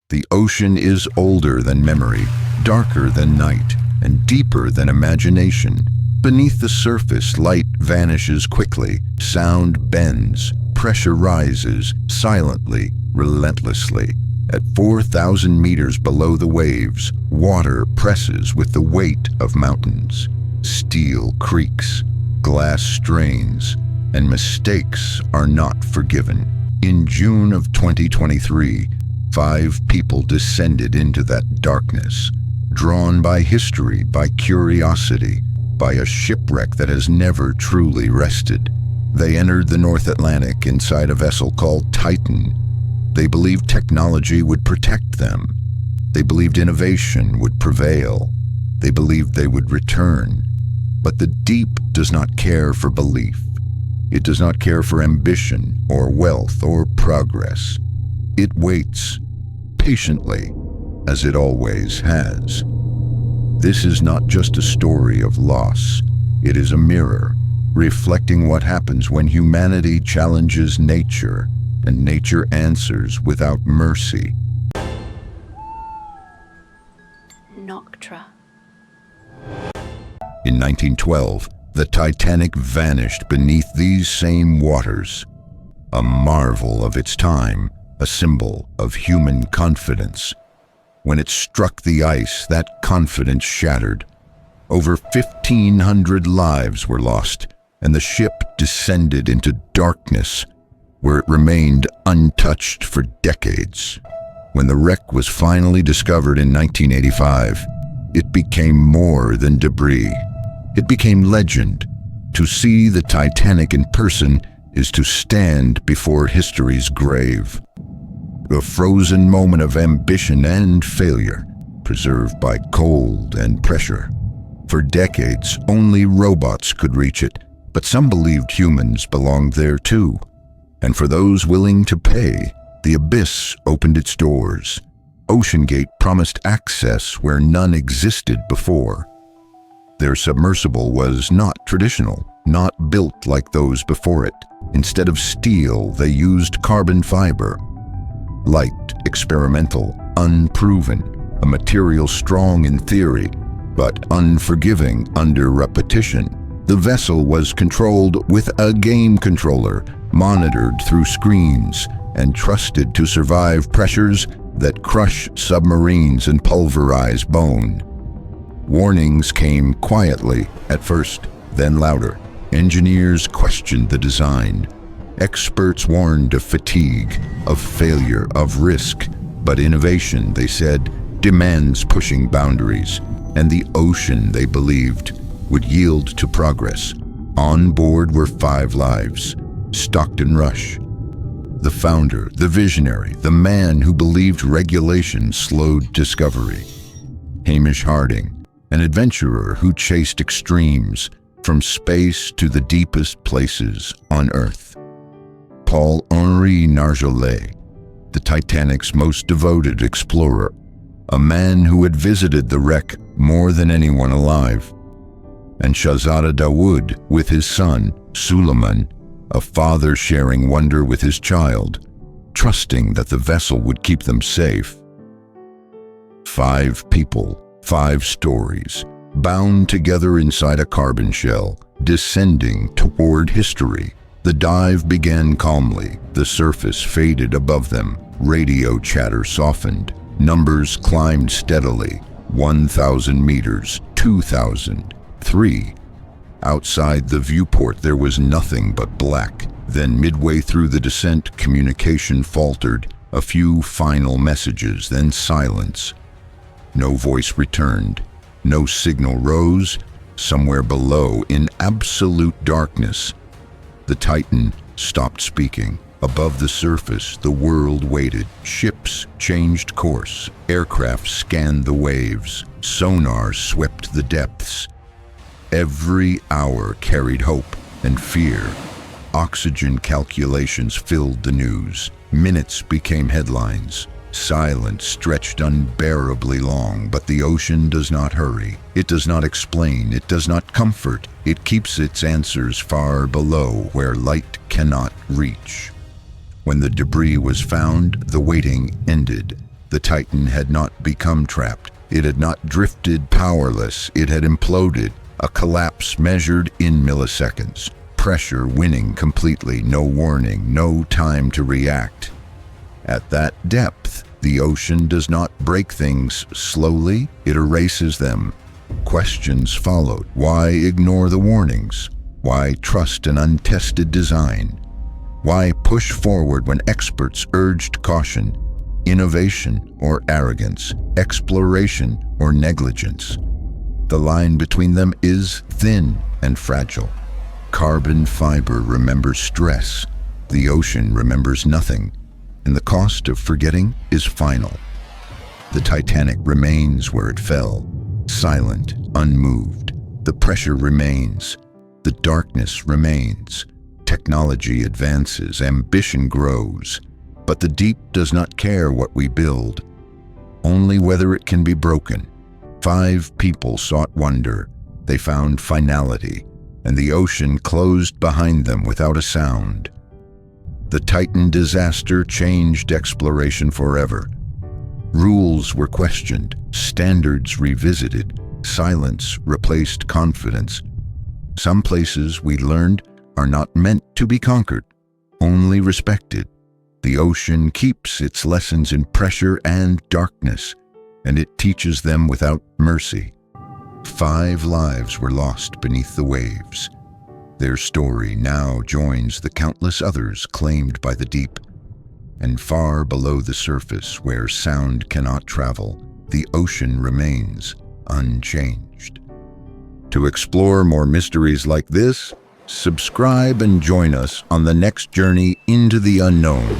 The ocean is older than memory, darker than night, and deeper than imagination. Beneath the surface, light vanishes quickly, sound bends, pressure rises, silently, relentlessly. At 4,000 meters below the waves, water presses with the weight of mountains. Steel creaks, glass strains, and mistakes are not forgiven. In June of 2023, 5 people descended into that darkness, drawn by history, by curiosity, by a shipwreck that has never truly rested. They entered the North Atlantic inside a vessel called Titan. They believed technology would protect them. They believed innovation would prevail. They believed they would return. But the deep does not care for belief. It does not care for ambition or wealth or progress. It waits patiently, as it always has. This is not just a story of loss. It is a mirror, reflecting what happens when humanity challenges nature, and nature answers without mercy. Noctra. In 1912, the Titanic vanished beneath these same waters. A marvel of its time, a symbol of human confidence. When it struck the ice, that confidence shattered. Over 1,500 lives were lost, and the ship descended into darkness, where it remained untouched for decades. When the wreck was finally discovered in 1985, it became more than debris. It became legend. To see the Titanic in person is to stand before history's grave. A frozen moment of ambition and failure, preserved by cold and pressure. For decades, only robots could reach it, but some believed humans belonged there too. And for those willing to pay, the abyss opened its doors. OceanGate promised access where none existed before. Their submersible was not traditional, not built like those before it. Instead of steel, they used carbon fiber. Light, experimental, unproven, a material strong in theory, but unforgiving under repetition. The vessel was controlled with a game controller, monitored through screens, and trusted to survive pressures that crush submarines and pulverize bone. Warnings came quietly at first, then louder. Engineers questioned the design. Experts warned of fatigue, of failure, of risk. But innovation, they said, demands pushing boundaries, and the ocean, they believed, would yield to progress. On board were 5 lives. Stockton Rush, the founder, the visionary, the man who believed regulation slowed discovery. Hamish Harding, an adventurer who chased extremes, from space to the deepest places on Earth. Paul-Henri Nargeolet, the Titanic's most devoted explorer, a man who had visited the wreck more than anyone alive. And Shahzada Dawood with his son, Suleiman, a father sharing wonder with his child, trusting that the vessel would keep them safe. 5 people, 5 stories, bound together inside a carbon shell, descending toward history. The dive began calmly. The surface faded above them. Radio chatter softened. Numbers climbed steadily. 1,000 meters, 2,000, 3. Outside the viewport there was nothing but black. Then midway through the descent, communication faltered. A few final messages, then silence. No voice returned. No signal rose. Somewhere below, in absolute darkness, the Titan stopped speaking. Above the surface, the world waited. Ships changed course. Aircraft scanned the waves. Sonar swept the depths. Every hour carried hope and fear. Oxygen calculations filled the news. Minutes became headlines. Silence stretched unbearably long, but the ocean does not hurry. It does not explain. It does not comfort. It keeps its answers far below, where light cannot reach. When the debris was found, the waiting ended. The Titan had not become trapped. It had not drifted powerless. It had imploded, a collapse measured in milliseconds. Pressure winning completely, no warning, no time to react. At that depth, the ocean does not break things slowly, it erases them. Questions followed. Why ignore the warnings? Why trust an untested design? Why push forward when experts urged caution? Innovation or arrogance? Exploration or negligence? The line between them is thin and fragile. Carbon fiber remembers stress. The ocean remembers nothing. And the cost of forgetting is final. The Titanic remains where it fell, silent, unmoved. The pressure remains. The darkness remains. Technology advances, ambition grows. But the deep does not care what we build, only whether it can be broken. 5 people sought wonder. They found finality, and the ocean closed behind them without a sound. The Titan disaster changed exploration forever. Rules were questioned, standards revisited, silence replaced confidence. Some places, we learned, are not meant to be conquered, only respected. The ocean keeps its lessons in pressure and darkness, and it teaches them without mercy. 5 lives were lost beneath the waves. Their story now joins the countless others claimed by the deep. And far below the surface, where sound cannot travel, the ocean remains unchanged. To explore more mysteries like this, subscribe and join us on the next journey into the unknown.